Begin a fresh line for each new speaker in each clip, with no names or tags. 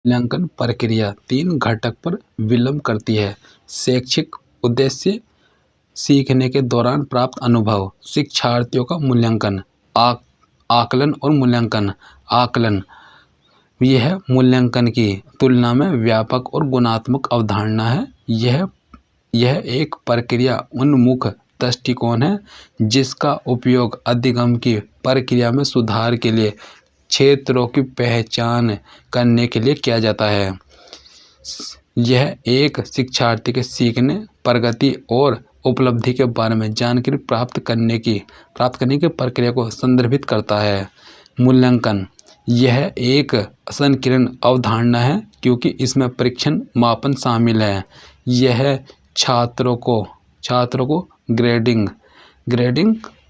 मूल्यांकन प्रक्रिया 3 घटक पर विलंब करती है। शैक्षिक उद्देश्य, सीखने के दौरान प्राप्त अनुभव, शिक्षार्थियों का मूल्यांकन, आकलन और मूल्यांकन। आकलन यह मूल्यांकन की तुलना में व्यापक और गुणात्मक अवधारणा है। यह एक प्रक्रिया उन्मुख दृष्टिकोण है जिसका उपयोग अधिगम की प्रक्रिया में सुधार के लिए क्षेत्रों की पहचान करने के लिए किया जाता है। यह एक शिक्षार्थी के सीखने, प्रगति और उपलब्धि के बारे में जानकारी प्राप्त करने की प्रक्रिया को संदर्भित करता है। मूल्यांकन यह एक संकीर्ण अवधारणा है क्योंकि इसमें परीक्षण, मापन शामिल है। यह छात्रों को ग्रेडिंग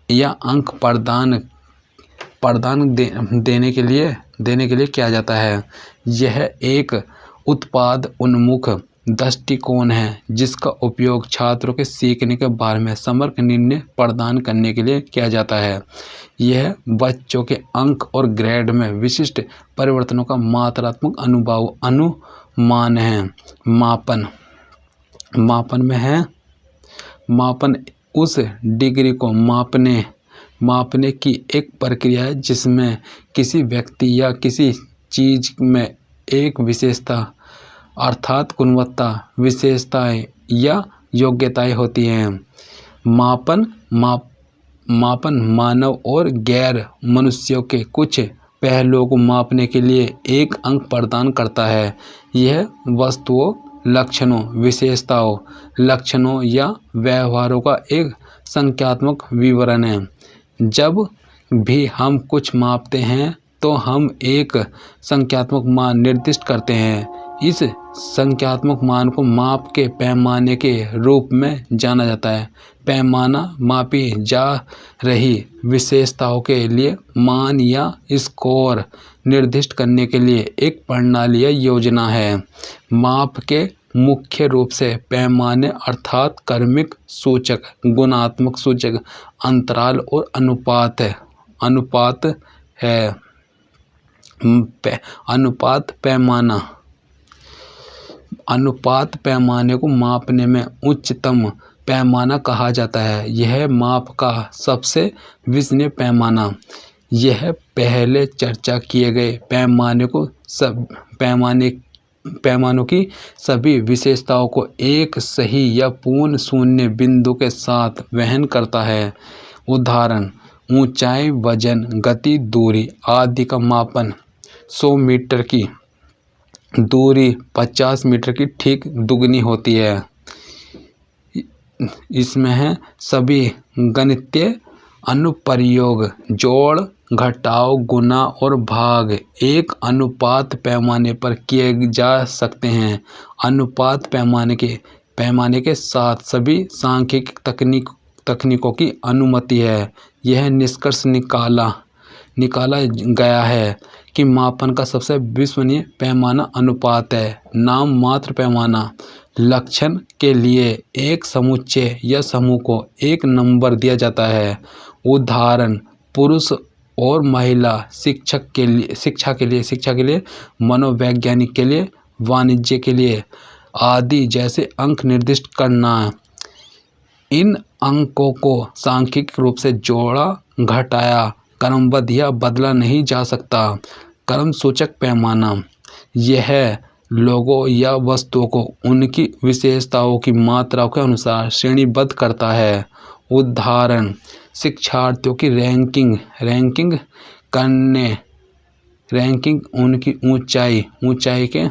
या अंक प्रदान देने के लिए किया जाता है। यह एक उत्पाद उन्मुख दृष्टिकोण है जिसका उपयोग छात्रों के सीखने के बारे में समग्र निर्णय प्रदान करने के लिए किया जाता है। यह बच्चों के अंक और ग्रेड में विशिष्ट परिवर्तनों का मात्रात्मक अनुमान है। मापन उस डिग्री को मापने की एक प्रक्रिया है जिसमें किसी व्यक्ति या किसी चीज में एक विशेषता अर्थात गुणवत्ता, विशेषताएं या योग्यताएं होती हैं। मापन मानव और गैर मनुष्यों के कुछ पहलुओं को मापने के लिए एक अंक प्रदान करता है। यह वस्तुओं, लक्षणों, विशेषताओं, लक्षणों या व्यवहारों का एक संख्यात्मक विवरण है। जब भी हम कुछ मापते हैं तो हम एक संख्यात्मक मान निर्दिष्ट करते हैं। इस संख्यात्मक मान को माप के पैमाने के रूप में जाना जाता है। पैमाना मापी जा रही विशेषताओं के लिए मान या स्कोर निर्दिष्ट करने के लिए एक प्रणाली या योजना है। माप के मुख्य रूप से पैमाने अर्थात क्रमिक सूचक, गुणात्मक सूचक, अंतराल और अनुपात है। अनुपात पैमाने को मापने में उच्चतम पैमाना कहा जाता है। यह माप का सबसे विश्वसनीय पैमाना। यह पहले चर्चा किए गए पैमानों की सभी विशेषताओं को एक सही या पूर्ण शून्य बिंदु के साथ वहन करता है। उदाहरण: ऊंचाई, वजन, गति, दूरी आदि का मापन 100 मीटर की दूरी 50 मीटर की ठीक दुगनी होती है। इसमें है सभी गणितीय अनुप्रयोग, जोड़, घटाव, गुणा और भाग एक अनुपात पैमाने पर किए जा सकते हैं। अनुपात पैमाने के साथ सभी सांख्यिकीय तकनीकों की अनुमति है। यह निष्कर्ष निकाला गया है कि मापन का सबसे विश्वसनीय पैमाना अनुपात है। नाम मात्र पैमाना: लक्षण के लिए एक समुच्चय या समूह को एक नंबर दिया जाता है। उदाहरण: पुरुष और महिला, शिक्षा के लिए, मनोवैज्ञानिक के लिए, वाणिज्य के लिए आदि जैसे अंक निर्दिष्ट करना। इन अंकों को सांख्यिक रूप से जोड़ा, घटाया, क्रमबद्ध या बदला नहीं जा सकता। क्रम सूचक पैमाना: यह लोगों या वस्तुओं को उनकी विशेषताओं की मात्रा के अनुसार श्रेणीबद्ध करता है। उदाहरण: शिक्षार्थियों की रैंकिंग उनकी ऊंचाई के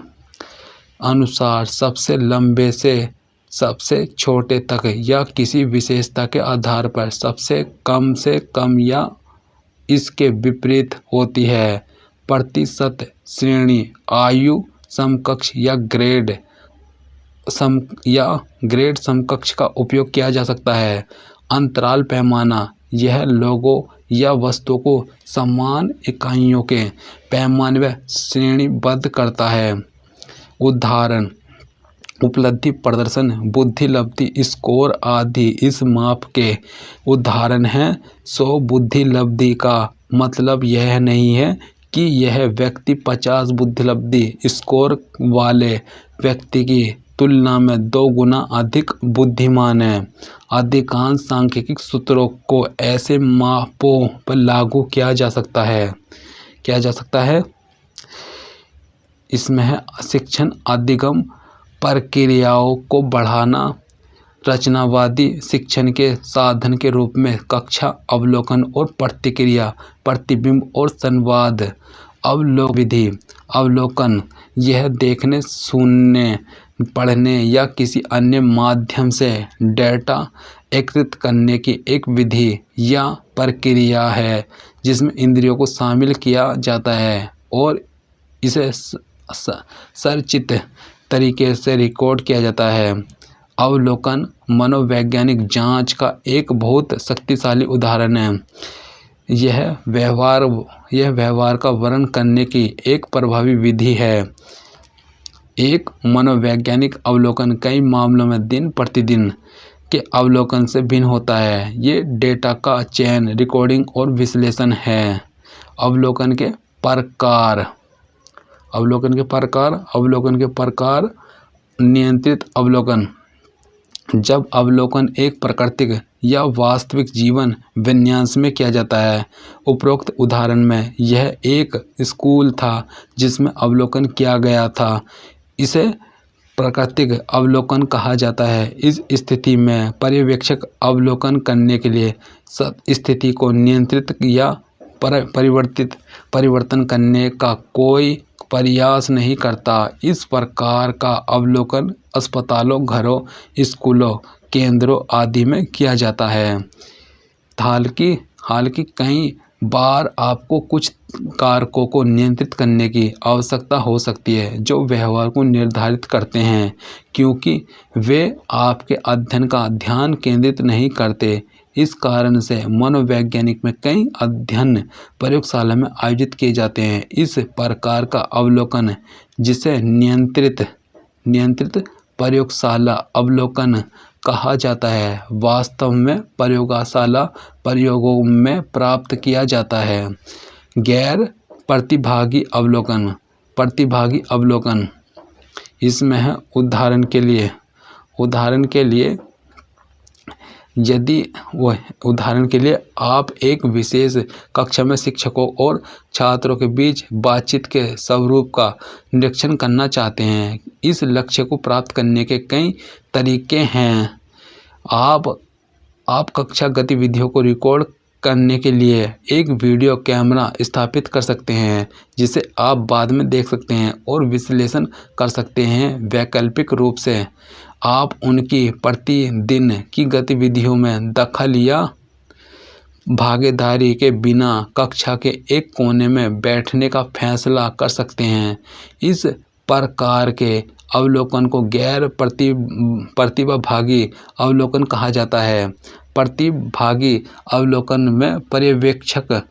अनुसार सबसे लंबे से सबसे छोटे तक या किसी विशेषता के आधार पर सबसे कम या इसके विपरीत होती है। प्रतिशत श्रेणी, आयु समकक्ष या ग्रेड समकक्ष का उपयोग किया जा सकता है। अंतराल पैमाना: यह लोगों या वस्तुओं को समान इकाइयों के पैमाने में श्रेणीबद्ध करता है। उदाहरण: उपलब्धि, प्रदर्शन, बुद्धि लब्धि, स्कोर आदि इस माप के उदाहरण हैं। 100 बुद्धि लब्धि का मतलब यह नहीं है कि यह व्यक्ति 50 बुद्धिलब्धि स्कोर वाले व्यक्ति की तुलना में 2 गुना अधिक बुद्धिमान है। अधिकांश सांख्यिकी सूत्रों को ऐसे मापों पर लागू किया जा सकता है। इसमें है शिक्षण अधिगम प्रक्रियाओं को बढ़ाना, रचनावादी शिक्षण के साधन के रूप में कक्षा अवलोकन और प्रतिक्रिया, प्रतिबिंब और संवाद, अवलोकन यह देखने, सुनने, पढ़ने या किसी अन्य माध्यम से डेटा एकत्रित करने की एक विधि या प्रक्रिया है जिसमें इंद्रियों को शामिल किया जाता है और इसे संरचित तरीके से रिकॉर्ड किया जाता है। अवलोकन मनोवैज्ञानिक जांच का एक बहुत शक्तिशाली उदाहरण है। यह व्यवहार का वर्णन करने की एक प्रभावी विधि है। एक मनोवैज्ञानिक अवलोकन कई मामलों में दिन प्रतिदिन के अवलोकन से भिन्न होता है। ये डेटा का चयन, रिकॉर्डिंग और विश्लेषण है। अवलोकन के प्रकार, नियंत्रित अवलोकन। जब अवलोकन एक प्राकृतिक या वास्तविक जीवन विन्यास में किया जाता है। उपरोक्त उदाहरण में यह एक स्कूल था जिसमें अवलोकन किया गया था। इसे प्राकृतिक अवलोकन कहा जाता है। इस स्थिति में पर्यवेक्षक अवलोकन करने के लिए स्थिति को नियंत्रित या परिवर्तन करने का कोई प्रयास नहीं करता। इस प्रकार का अवलोकन अस्पतालों, घरों, स्कूलों, केंद्रों आदि में किया जाता है। हालांकि कई बार आपको कुछ कारकों को नियंत्रित करने की आवश्यकता हो सकती है जो व्यवहार को निर्धारित करते हैं, क्योंकि वे आपके अध्ययन का ध्यान केंद्रित नहीं करते। इस कारण से मनोवैज्ञानिक में कई अध्ययन प्रयोगशाला में आयोजित किए जाते हैं। इस प्रकार का अवलोकन, जिसे नियंत्रित प्रयोगशाला अवलोकन कहा जाता है, वास्तव में प्रयोगशाला प्रयोगों में प्राप्त किया जाता है। गैर प्रतिभागी अवलोकन इसमें है उदाहरण के लिए आप एक विशेष कक्षा में शिक्षकों और छात्रों के बीच बातचीत के स्वरूप का निरीक्षण करना चाहते हैं। इस लक्ष्य को प्राप्त करने के कई तरीके हैं। आप कक्षा गतिविधियों को रिकॉर्ड करने के लिए एक वीडियो कैमरा स्थापित कर सकते हैं जिसे आप बाद में देख सकते हैं और विश्लेषण कर सकते हैं। वैकल्पिक रूप से आप उनकी प्रतिदिन की गतिविधियों में दखल या भागीदारी के बिना कक्षा के एक कोने में बैठने का फैसला कर सकते हैं। इस प्रकार के अवलोकन को गैर प्रतिभागी अवलोकन कहा जाता है। प्रतिभागी अवलोकन में पर्यवेक्षक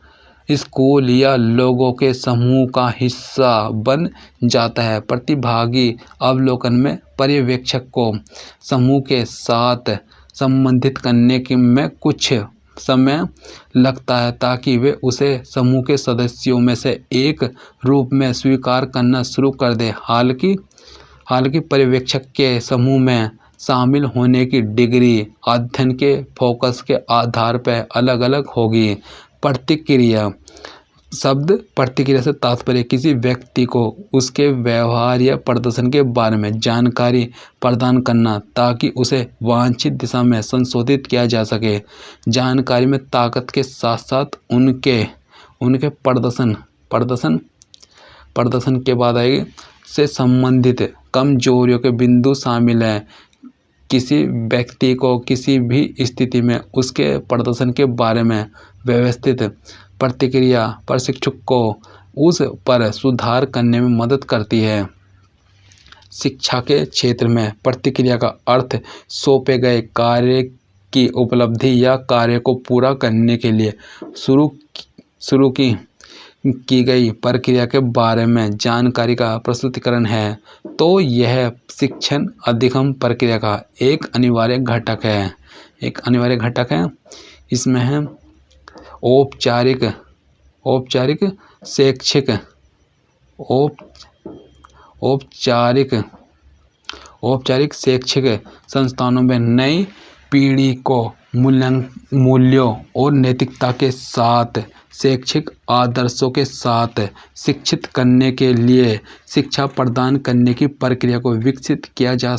स्कूल या लोगों के समूह का हिस्सा बन जाता है। प्रतिभागी अवलोकन में पर्यवेक्षक को समूह के साथ संबंधित करने में कुछ समय लगता है ताकि वे उसे समूह के सदस्यों में से एक रूप में स्वीकार करना शुरू कर दें। हालांकि पर्यवेक्षक के समूह में शामिल होने की डिग्री अध्ययन के फोकस के आधार पर अलग अलग होगी। प्रतिक्रिया से तात्पर्य किसी व्यक्ति को उसके व्यवहार या प्रदर्शन के बारे में जानकारी प्रदान करना ताकि उसे वांछित दिशा में संशोधित किया जा सके। जानकारी में ताकत के साथ साथ उनके प्रदर्शन के बाद आएगी से संबंधित कमजोरियों के बिंदु शामिल हैं। किसी व्यक्ति को किसी भी स्थिति में उसके प्रदर्शन के बारे में व्यवस्थित प्रतिक्रिया प्रशिक्षक को उस पर सुधार करने में मदद करती है। शिक्षा के क्षेत्र में प्रतिक्रिया का अर्थ सौंपे गए कार्य की उपलब्धि या कार्य को पूरा करने के लिए शुरू की गई प्रक्रिया के बारे में जानकारी का प्रस्तुतिकरण है। तो यह शिक्षण अधिगम प्रक्रिया का एक अनिवार्य घटक है। इसमें है औपचारिक औपचारिक शैक्षिक औपचारिक औपचारिक शैक्षिक संस्थानों में नई पीढ़ी को मूल्यों और नैतिकता के साथ शैक्षिक आदर्शों के साथ शिक्षित करने के लिए शिक्षा प्रदान करने की प्रक्रिया को विकसित किया जा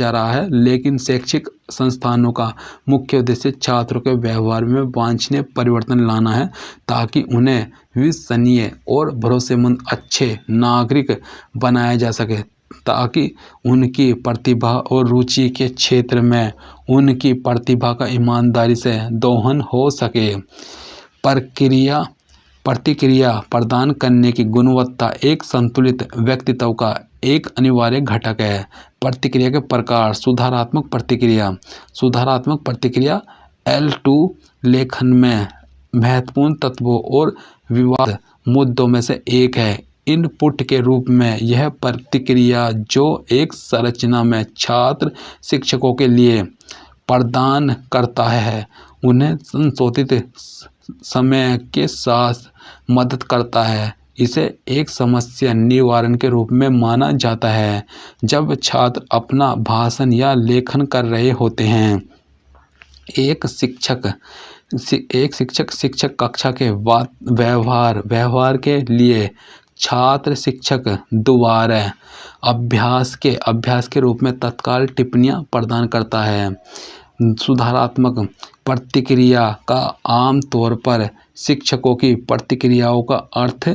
रहा है। लेकिन शैक्षिक संस्थानों का मुख्य उद्देश्य छात्रों के व्यवहार में वांछनीय परिवर्तन लाना है, ताकि उन्हें विश्वसनीय और भरोसेमंद अच्छे नागरिक बनाया जा सके, ताकि उनकी प्रतिभा और रुचि के क्षेत्र में उनकी प्रतिभा का ईमानदारी से दोहन हो सके। प्रतिक्रिया प्रदान करने की गुणवत्ता एक संतुलित व्यक्तित्व का एक अनिवार्य घटक है। प्रतिक्रिया के प्रकार। सुधारात्मक प्रतिक्रिया L2 लेखन में महत्वपूर्ण तत्वों और विवाद मुद्दों में से एक है। इनपुट के रूप में यह प्रतिक्रिया जो एक संरचना में छात्र शिक्षकों के लिए प्रदान करता है, उन्हें संशोधित समय के साथ मदद करता है। इसे एक समस्या निवारण के रूप में माना जाता है। जब छात्र अपना भाषण या लेखन कर रहे होते हैं, एक शिक्षक कक्षा के व्यवहार के लिए छात्र शिक्षक द्वारा अभ्यास के रूप में तत्काल टिप्पणियां प्रदान करता है। सुधारात्मक प्रतिक्रिया का आम तौर पर शिक्षकों की प्रतिक्रियाओं का अर्थ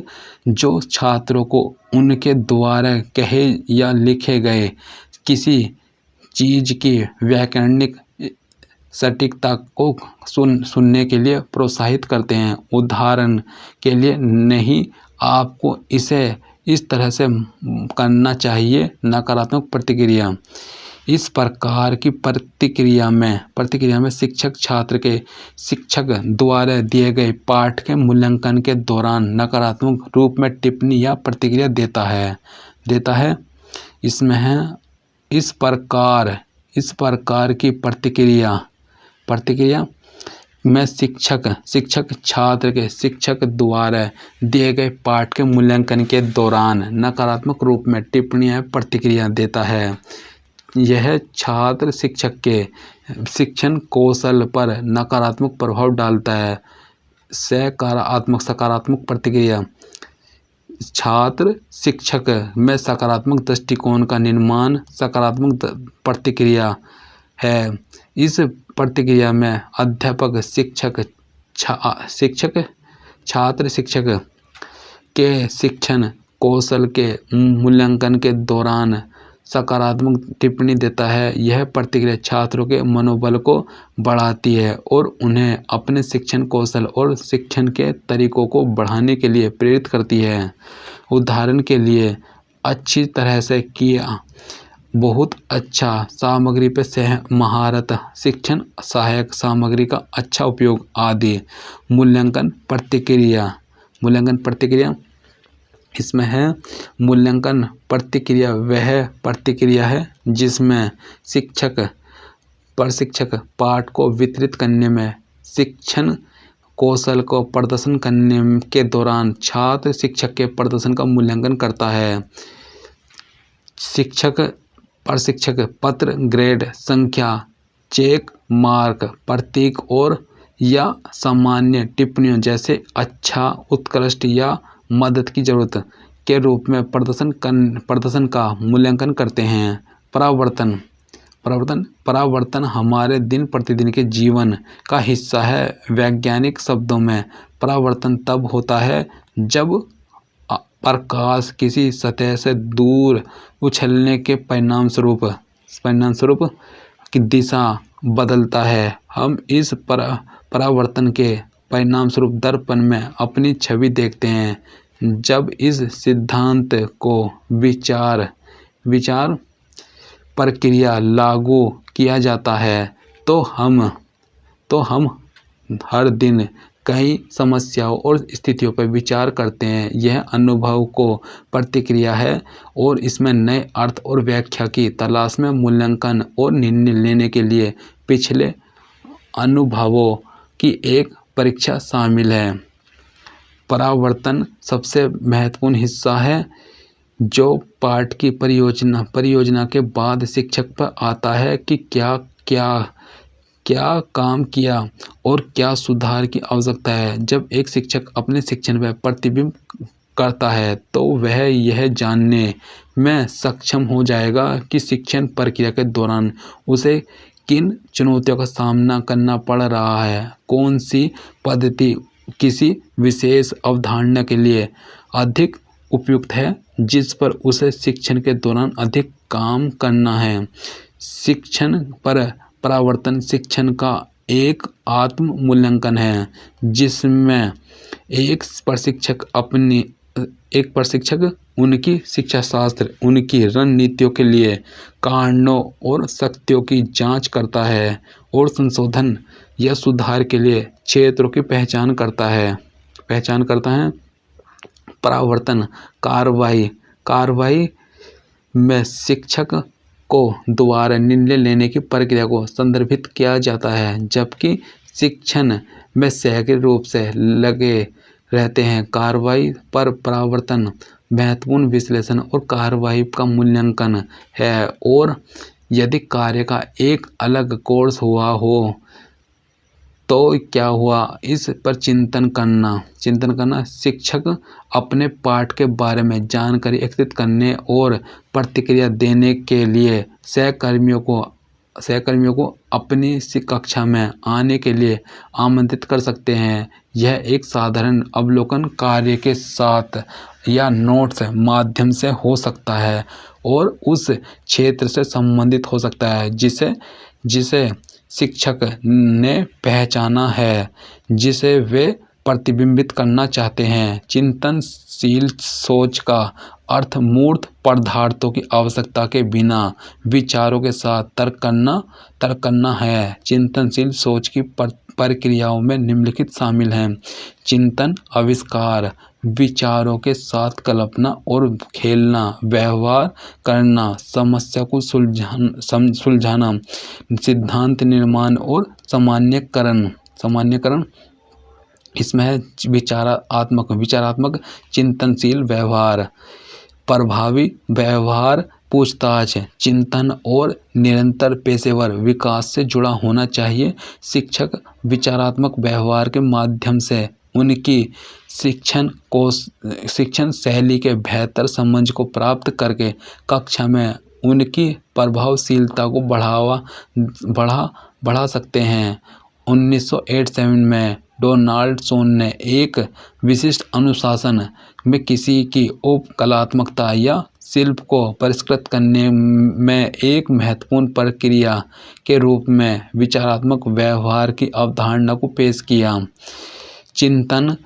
जो छात्रों को उनके द्वारा कहे या लिखे गए किसी चीज़ की व्याकरणिक सटीकता को सुनने के लिए प्रोत्साहित करते हैं। उदाहरण के लिए, नहीं, आपको इसे इस तरह से करना चाहिए। नकारात्मक प्रतिक्रिया। इस प्रकार की प्रतिक्रिया में शिक्षक छात्र के शिक्षक द्वारा दिए गए पाठ के मूल्यांकन के दौरान नकारात्मक रूप में टिप्पणी या प्रतिक्रिया देता है। इसमें है इस प्रकार की प्रतिक्रिया में शिक्षक छात्र के शिक्षक द्वारा दिए गए पाठ के मूल्यांकन के दौरान नकारात्मक रूप में टिप्पणी या प्रतिक्रिया देता है। यह छात्र शिक्षक के शिक्षण कौशल पर नकारात्मक प्रभाव डालता है। सकारात्मक प्रतिक्रिया। छात्र शिक्षक में सकारात्मक दृष्टिकोण का निर्माण सकारात्मक प्रतिक्रिया है। इस प्रतिक्रिया में अध्यापक छात्र शिक्षक के शिक्षण कौशल के मूल्यांकन के दौरान सकारात्मक टिप्पणी देता है। यह प्रतिक्रिया छात्रों के मनोबल को बढ़ाती है और उन्हें अपने शिक्षण कौशल और शिक्षण के तरीकों को बढ़ाने के लिए प्रेरित करती है। उदाहरण के लिए, अच्छी तरह से किया, बहुत अच्छा, सामग्री पर महारत, शिक्षण सहायक सामग्री का अच्छा उपयोग आदि। मूल्यांकन प्रतिक्रिया। इसमें है मूल्यांकन प्रतिक्रिया वह प्रतिक्रिया है जिसमें प्रशिक्षक पाठ को वितरित करने में शिक्षण कौशल को प्रदर्शन करने के दौरान छात्र शिक्षक के प्रदर्शन का मूल्यांकन करता है। प्रशिक्षक पत्र, ग्रेड, संख्या, चेक मार्क, प्रतीक और या सामान्य टिप्पणियों जैसे अच्छा, उत्कृष्ट या मदद की जरूरत के रूप में प्रदर्शन का मूल्यांकन करते हैं। परावर्तन हमारे दिन प्रतिदिन के जीवन का हिस्सा है। वैज्ञानिक शब्दों में परावर्तन तब होता है जब प्रकाश किसी सतह से दूर उछलने के परिणाम स्वरूप की दिशा बदलता है। हम इस परावर्तन के परिणाम स्वरूप दर्पण में अपनी छवि देखते हैं। जब इस सिद्धांत को विचार प्रक्रिया लागू किया जाता है तो हम हर दिन कई समस्याओं और स्थितियों पर विचार करते हैं। यह अनुभव को प्रतिक्रिया है और इसमें नए अर्थ और व्याख्या की तलाश में मूल्यांकन और निर्णय लेने के लिए पिछले अनुभवों की एक परीक्षा शामिल है। परावर्तन सबसे महत्वपूर्ण हिस्सा है जो पाठ की परियोजना के बाद शिक्षक पर आता है कि क्या क्या क्या काम किया और क्या सुधार की आवश्यकता है। जब एक शिक्षक अपने शिक्षण में प्रतिबिंब करता है तो वह यह जानने में सक्षम हो जाएगा कि शिक्षण प्रक्रिया के दौरान उसे किन चुनौतियों का सामना करना पड़ रहा है, कौन सी पद्धति किसी विशेष अवधारणा के लिए अधिक उपयुक्त है, जिस पर उसे शिक्षण के दौरान अधिक काम करना है। शिक्षण पर परावर्तन शिक्षण का एक आत्म मूल्यांकन है जिसमें एक प्रशिक्षक उनकी शिक्षा शास्त्र, उनकी रणनीतियों के लिए कारणों और शक्तियों की जांच करता है और संशोधन या सुधार के लिए क्षेत्रों की पहचान करता है। परावर्तन कार्रवाई में शिक्षक को दोबारा निर्णय लेने की प्रक्रिया को संदर्भित किया जाता है, जबकि शिक्षण में सक्रिय रूप से लगे रहते हैं। कार्रवाई पर परावर्तन महत्वपूर्ण विश्लेषण और कार्रवाई का मूल्यांकन है, और यदि कार्य का एक अलग कोर्स हुआ हो तो क्या हुआ, इस पर चिंतन करना। शिक्षक अपने पाठ के बारे में जानकारी एकत्रित करने और प्रतिक्रिया देने के लिए सहकर्मियों को अपनी कक्षा में आने के लिए आमंत्रित कर सकते हैं। यह एक साधारण अवलोकन कार्य के साथ या नोट्स माध्यम से हो सकता है और उस क्षेत्र से संबंधित हो सकता है जिसे शिक्षक ने पहचाना है, जिसे वे प्रतिबिंबित करना चाहते हैं। चिंतनशील सोच का अर्थ मूर्त पदार्थों की आवश्यकता के बिना विचारों के साथ तर्क करना है। चिंतनशील सोच की प्रक्रियाओं में निम्नलिखित शामिल हैं: चिंतन, आविष्कार, विचारों के साथ कल्पना और खेलना, व्यवहार करना, समस्या को सुलझाना, सिद्धांत निर्माण और सामान्यकरण। इसमें है विचारात्मक चिंतनशील व्यवहार, प्रभावी व्यवहार, पूछताछ, चिंतन और निरंतर पेशेवर विकास से जुड़ा होना चाहिए। शिक्षक विचारात्मक व्यवहार के माध्यम से उनकी शिक्षण शैली के बेहतर समझ को प्राप्त करके कक्षा में उनकी प्रभावशीलता को बढ़ा सकते हैं। 1987 में डोनाल्डसन ने एक विशिष्ट अनुशासन में किसी की कलात्मकता या शिल्प को परिष्कृत करने में एक महत्वपूर्ण प्रक्रिया के रूप में विचारात्मक व्यवहार की अवधारणा को पेश किया। चिंतन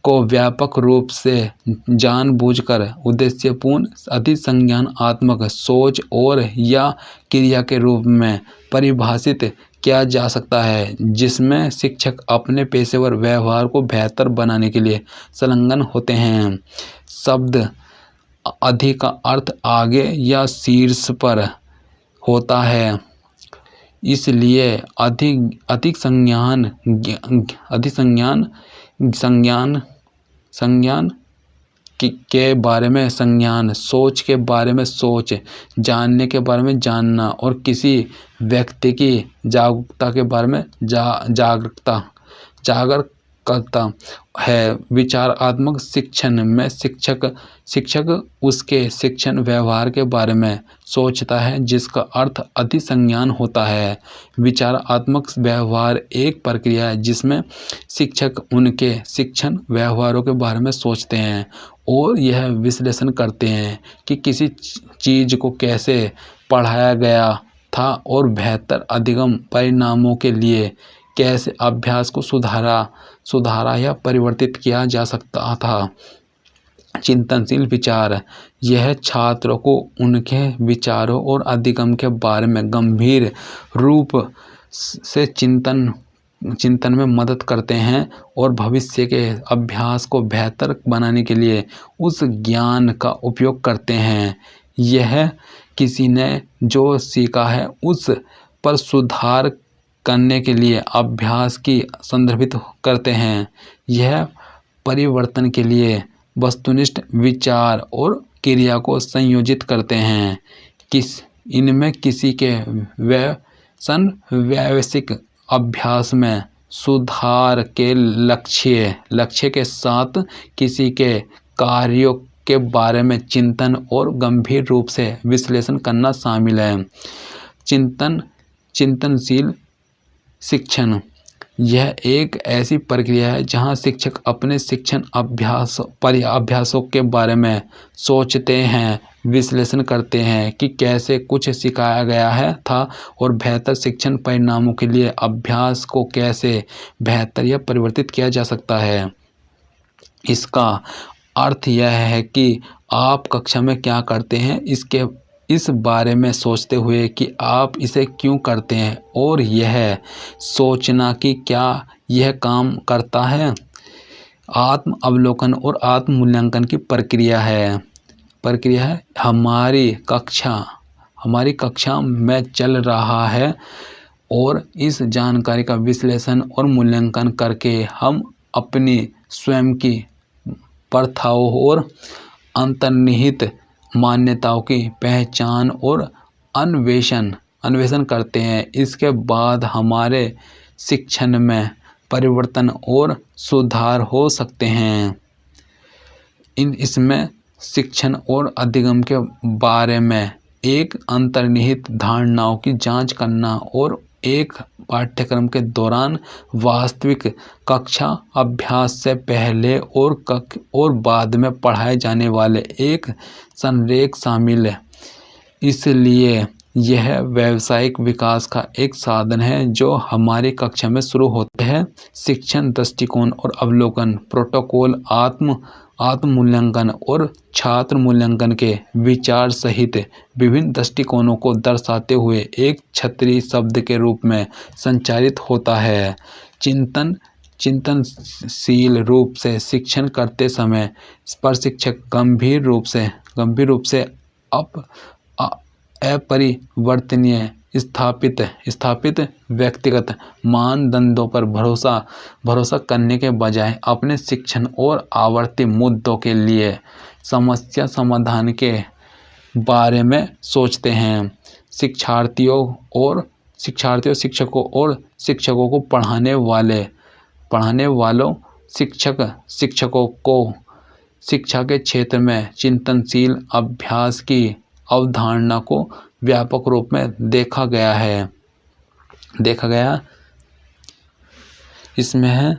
को व्यापक रूप से जानबूझकर उद्देश्यपूर्ण अधिसंज्ञानात्मक सोच और या क्रिया के रूप में परिभाषित किया जा सकता है, जिसमें शिक्षक अपने पेशेवर व्यवहार को बेहतर बनाने के लिए संलग्न होते हैं। शब्द अधि का अर्थ आगे या शीर्ष पर होता है, इसलिए अधिक संज्ञान के बारे में संज्ञान, सोच के बारे में सोच, जानने के बारे में जानना और किसी व्यक्ति की जागरूकता के बारे में जागरूकता है। विचारात्मक शिक्षण में शिक्षक उसके शिक्षण व्यवहार के बारे में सोचता है, जिसका अर्थ अधिसंज्ञान होता है। विचारात्मक व्यवहार एक प्रक्रिया है जिसमें शिक्षक उनके शिक्षण व्यवहारों के बारे में सोचते हैं और यह विश्लेषण करते हैं कि किसी चीज़ को कैसे पढ़ाया गया था और बेहतर अधिगम परिणामों के लिए कैसे अभ्यास को सुधारा या परिवर्तित किया जा सकता था। चिंतनशील विचार, यह छात्रों को उनके विचारों और अधिगम के बारे में गंभीर रूप से चिंतन में मदद करते हैं और भविष्य के अभ्यास को बेहतर बनाने के लिए उस ज्ञान का उपयोग करते हैं। यह किसी ने जो सीखा है उस पर सुधार करने के लिए अभ्यास की संदर्भित करते हैं। यह परिवर्तन के लिए वस्तुनिष्ठ विचार और क्रिया को संयोजित करते हैं। इनमें किसी के व्यावसायिक अभ्यास में सुधार के लक्ष्य के साथ किसी के कार्यों के बारे में चिंतन और गंभीर रूप से विश्लेषण करना शामिल है। चिंतनशील शिक्षण यह एक ऐसी प्रक्रिया है जहां शिक्षक अपने शिक्षण अभ्यासों के बारे में सोचते हैं, विश्लेषण करते हैं कि कैसे कुछ सिखाया गया है था और बेहतर शिक्षण परिणामों के लिए अभ्यास को कैसे बेहतर या परिवर्तित किया जा सकता है। इसका अर्थ यह है कि आप कक्षा में क्या करते हैं इस बारे में सोचते हुए कि आप इसे क्यों करते हैं और यह सोचना कि क्या यह काम करता है, आत्म अवलोकन और आत्म मूल्यांकन की प्रक्रिया है। हमारी कक्षा में चल रहा है और इस जानकारी का विश्लेषण और मूल्यांकन करके हम अपनी स्वयं की प्रथाओं और अंतर्निहित मान्यताओं की पहचान और अन्वेषण करते हैं। इसके बाद हमारे शिक्षण में परिवर्तन और सुधार हो सकते हैं। इसमें शिक्षण और अधिगम के बारे में एक अंतर्निहित धारणाओं की जांच करना और एक पाठ्यक्रम के दौरान वास्तविक कक्षा अभ्यास से पहले और बाद में पढ़ाए जाने वाले एक संरेख शामिल है। इसलिए यह व्यावसायिक विकास का एक साधन है जो हमारी कक्षा में शुरू होता है। शिक्षण दृष्टिकोण और अवलोकन प्रोटोकॉल आत्म मूल्यांकन और छात्र मूल्यांकन के विचार सहित विभिन्न दृष्टिकोणों को दर्शाते हुए एक छतरी शब्द के रूप में संचारित होता है। चिंतनशील रूप से शिक्षण करते समय प्रशिक्षक गंभीर रूप से अपरिवर्तनीय स्थापित व्यक्तिगत मानदंडों पर भरोसा करने के बजाय अपने शिक्षण और आवर्ती मुद्दों के लिए समस्या समाधान के बारे में सोचते हैं। शिक्षकों और शिक्षकों को पढ़ाने वालों शिक्षकों को शिक्षा के क्षेत्र में चिंतनशील अभ्यास की अवधारणा को व्यापक रूप में देखा गया। इसमें है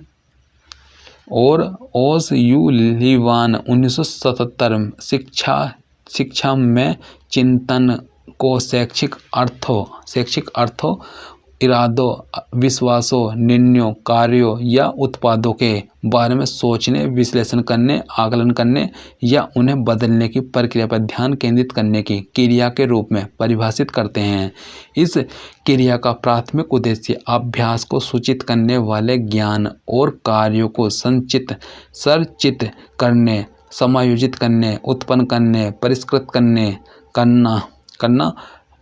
और ओस यू लीवान 1977 शिक्षा में चिंतन को शैक्षिक अर्थों, इरादों, विश्वासों, निर्णयों, कार्यों या उत्पादों के बारे में सोचने, विश्लेषण करने, आकलन करने या उन्हें बदलने की प्रक्रिया पर ध्यान केंद्रित करने की क्रिया के रूप में परिभाषित करते हैं। इस क्रिया का प्राथमिक उद्देश्य अभ्यास को सूचित करने वाले ज्ञान और कार्यों को संचित करने, समायोजित करने, उत्पन्न करने, परिष्कृत करना,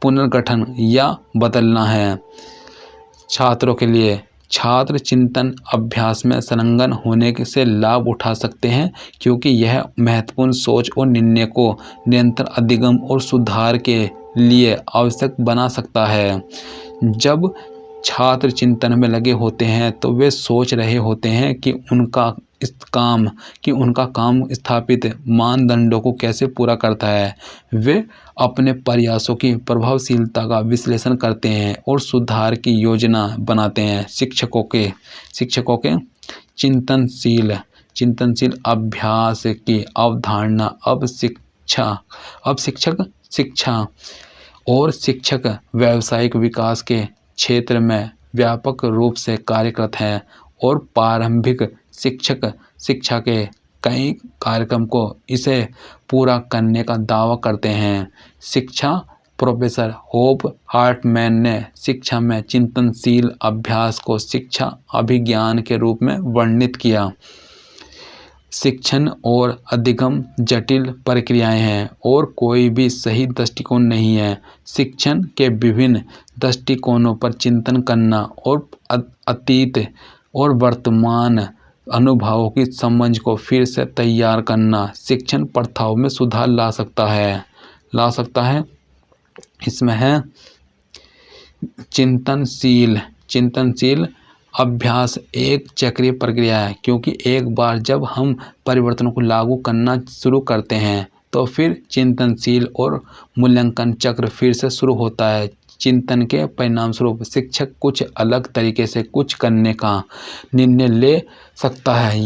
पुनर्गठन या बदलना है। छात्रों के लिए छात्र चिंतन अभ्यास में संलग्न होने से लाभ उठा सकते हैं क्योंकि यह महत्वपूर्ण सोच और निर्णय को निरंतर अधिगम और सुधार के लिए आवश्यक बना सकता है। जब छात्र चिंतन में लगे होते हैं तो वे सोच रहे होते हैं कि उनका काम स्थापित मानदंडों को कैसे पूरा करता है। वे अपने प्रयासों की प्रभावशीलता का विश्लेषण करते हैं और सुधार की योजना बनाते हैं। शिक्षकों के चिंतनशील अभ्यास की अवधारणा अब शिक्षा और शिक्षक व्यावसायिक विकास के क्षेत्र में व्यापक रूप से कार्यरत है और प्रारंभिक शिक्षा के कई कार्यक्रम को इसे पूरा करने का दावा करते हैं। प्रोफेसर होप हार्टमैन ने शिक्षा में चिंतनशील अभ्यास को शिक्षा अभिज्ञान के रूप में वर्णित किया। शिक्षण और अधिगम जटिल प्रक्रियाएं हैं और कोई भी सही दृष्टिकोण नहीं है। शिक्षण के विभिन्न दृष्टिकोणों पर चिंतन करना और अतीत और वर्तमान अनुभवों की समझ को फिर से तैयार करना शिक्षण प्रथाओं में सुधार ला सकता है। इसमें है चिंतनशील अभ्यास एक चक्रीय प्रक्रिया है, क्योंकि एक बार जब हम परिवर्तनों को लागू करना शुरू करते हैं तो फिर चिंतनशील और मूल्यांकन चक्र फिर से शुरू होता है। चिंतन के परिणाम स्वरूप शिक्षक कुछ अलग तरीके से कुछ करने का निर्णय ले सकता है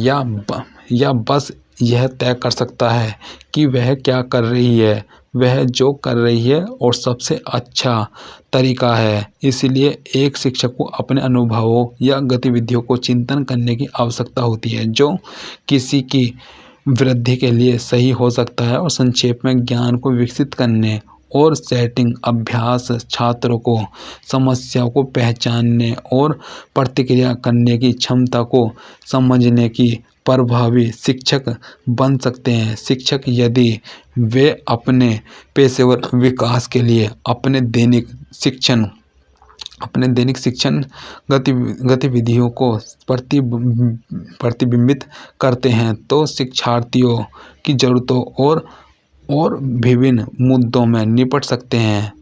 या बस यह तय कर सकता है कि वह क्या कर रही है, वह जो कर रही है और सबसे अच्छा तरीका है। इसलिए एक शिक्षक को अपने अनुभवों या गतिविधियों को चिंतन करने की आवश्यकता होती है, जो किसी की वृद्धि के लिए सही हो सकता है। और संक्षेप में ज्ञान को विकसित करने और सेटिंग अभ्यास छात्रों को समस्याओं को पहचानने और प्रतिक्रिया करने की क्षमता को समझने की प्रभावी शिक्षक बन सकते हैं। शिक्षक यदि वे अपने पेशेवर विकास के लिए अपने दैनिक शिक्षण गतिविधियों को प्रतिबिंबित करते हैं तो शिक्षार्थियों की ज़रूरतों और विभिन्न मुद्दों में निपट सकते हैं।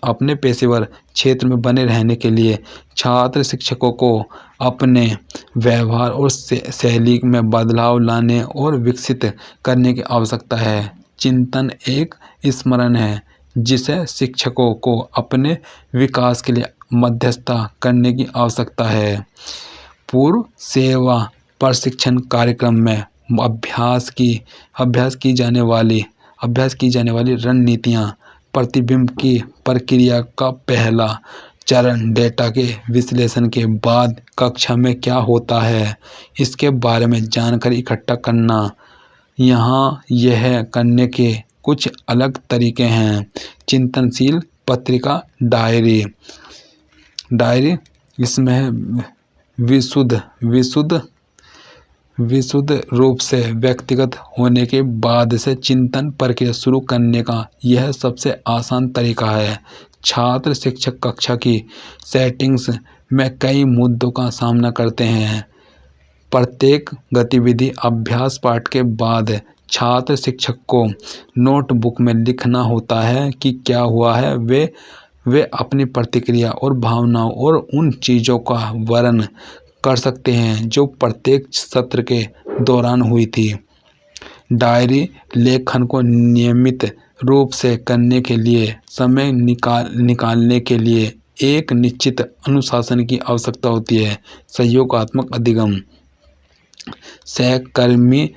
अपने पेशेवर क्षेत्र में बने रहने के लिए छात्र शिक्षकों को अपने व्यवहार और शैली में बदलाव लाने और विकसित करने की आवश्यकता है। चिंतन एक स्मरण है जिसे शिक्षकों को अपने विकास के लिए मध्यस्थता करने की आवश्यकता है। पूर्व सेवा प्रशिक्षण कार्यक्रम में अभ्यास की जाने वाली रणनीतियाँ प्रतिबिंब की प्रक्रिया का पहला चरण डेटा के विश्लेषण के बाद कक्षा में क्या होता है इसके बारे में जानकारी इकट्ठा करना। यहाँ यह करने के कुछ अलग तरीके हैं। चिंतनशील पत्रिका डायरी इसमें विशुद्ध रूप से व्यक्तिगत होने के बाद से चिंतन प्रक्रिया शुरू करने का यह सबसे आसान तरीका है। छात्र शिक्षक कक्षा की सेटिंग्स में कई मुद्दों का सामना करते हैं। प्रत्येक गतिविधि अभ्यास पाठ के बाद छात्र शिक्षक को नोटबुक में लिखना होता है कि क्या हुआ है। वे अपनी प्रतिक्रिया और भावनाओं और उन चीज़ों का वर्णन कर सकते हैं जो प्रत्येक सत्र के दौरान हुई थी। डायरी लेखन को नियमित रूप से करने के लिए समय निकालने के लिए एक निश्चित अनुशासन की आवश्यकता होती है। सहयोगात्मक अधिगम सहकर्मी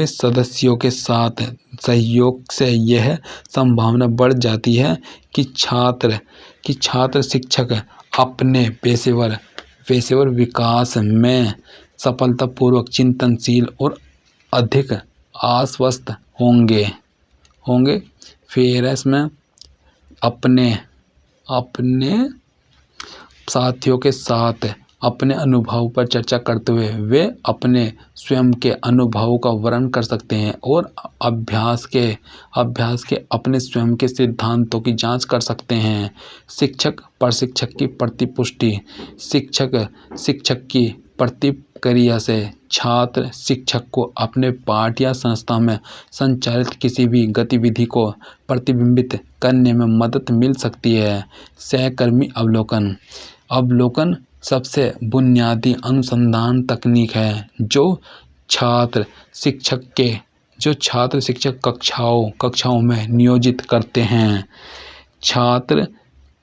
सदस्यों के साथ सहयोग से यह संभावना बढ़ जाती है कि छात्र शिक्षक अपने पेशेवर विकास में सफलतापूर्वक चिंतनशील और अधिक आश्वस्त होंगे। फिर इसमें अपने साथियों के साथ अपने अनुभव पर चर्चा करते हुए वे अपने स्वयं के अनुभवों का वर्णन कर सकते हैं और अभ्यास के अपने स्वयं के सिद्धांतों की जांच कर सकते हैं। शिक्षक प्रशिक्षक की प्रतिपुष्टि शिक्षक की प्रतिक्रिया से छात्र शिक्षक को अपने पाठ या संस्था में संचालित किसी भी गतिविधि को प्रतिबिंबित करने में मदद मिल सकती है। सहकर्मी अवलोकन सबसे बुनियादी अनुसंधान तकनीक है जो छात्र शिक्षक कक्षाओं में नियोजित करते हैं। छात्र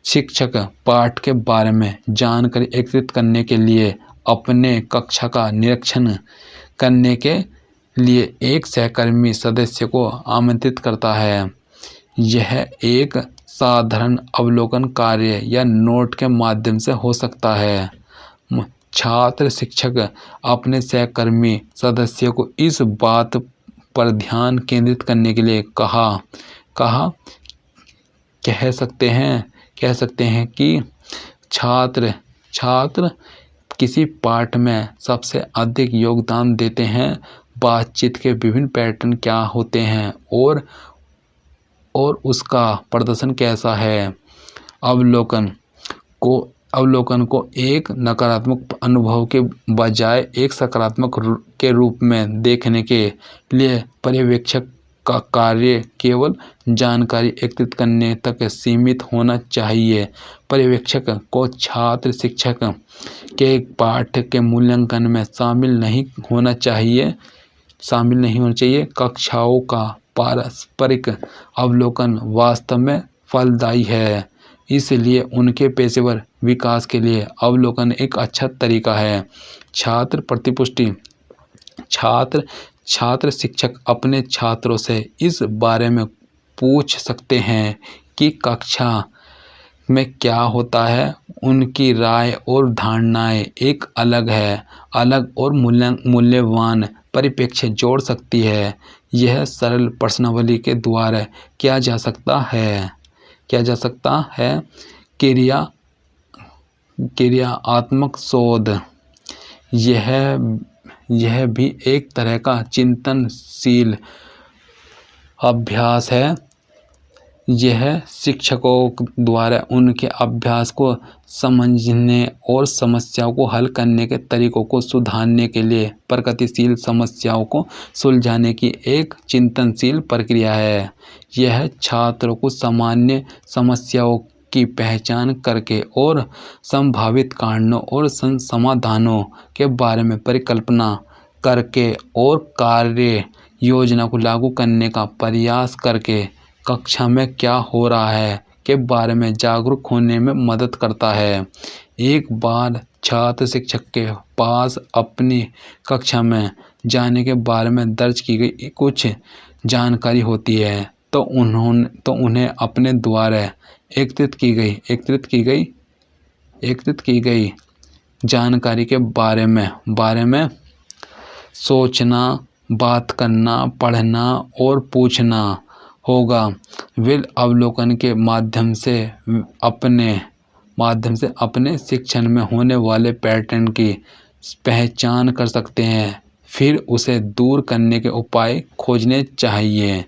शिक्षक पाठ के बारे में जानकारी एकत्रित करने के लिए अपने कक्षा का निरीक्षण करने के लिए एक सहकर्मी सदस्य को आमंत्रित करता है। यह एक साधारण अवलोकन कार्य या नोट के माध्यम से हो सकता है। छात्र शिक्षक अपने सहकर्मी सदस्य को इस बात पर ध्यान केंद्रित करने के लिए कह सकते हैं कि छात्र किसी पाठ में सबसे अधिक योगदान देते हैं। बातचीत के विभिन्न पैटर्न क्या होते हैं और उसका प्रदर्शन कैसा है। अवलोकन को अवलोकन को एक नकारात्मक अनुभव के बजाय एक सकारात्मक के रूप में देखने के लिए पर्यवेक्षक का कार्य केवल जानकारी एकत्रित करने तक सीमित होना चाहिए। पर्यवेक्षक को छात्र शिक्षक के पाठ के मूल्यांकन में शामिल नहीं होना चाहिए। कक्षाओं का पारस्परिक अवलोकन वास्तव में फलदायी है, इसलिए उनके पेशेवर विकास के लिए अवलोकन एक अच्छा तरीका है। छात्र प्रतिपुष्टि। छात्र शिक्षक अपने छात्रों से इस बारे में पूछ सकते हैं कि कक्षा में क्या होता है। उनकी राय और धारणाएं एक अलग और मूल्यवान परिप्रेक्ष्य जोड़ सकती है। यह सरल प्रश्नावली के द्वारा किया जा सकता है। क्रियात्मक शोध। यह भी एक तरह का चिंतनशील अभ्यास है। यह शिक्षकों द्वारा उनके अभ्यास को समझने और समस्याओं को हल करने के तरीकों को सुधारने के लिए प्रगतिशील समस्याओं को सुलझाने की एक चिंतनशील प्रक्रिया है। यह छात्रों को सामान्य समस्याओं की पहचान करके और संभावित कारणों और समाधानों के बारे में परिकल्पना करके और कार्य योजना को लागू करने का प्रयास करके कक्षा में क्या हो रहा है के बारे में जागरूक होने में मदद करता है। एक बार छात्र शिक्षक के पास अपनी कक्षा में जाने के बारे में दर्ज की गई कुछ जानकारी होती है तो उन्हें अपने द्वारा एकत्रित की गई जानकारी के बारे में सोचना, बात करना, पढ़ना और पूछना होगा। वे अवलोकन के माध्यम से अपने शिक्षण में होने वाले पैटर्न की पहचान कर सकते हैं, फिर उसे दूर करने के उपाय खोजने चाहिए।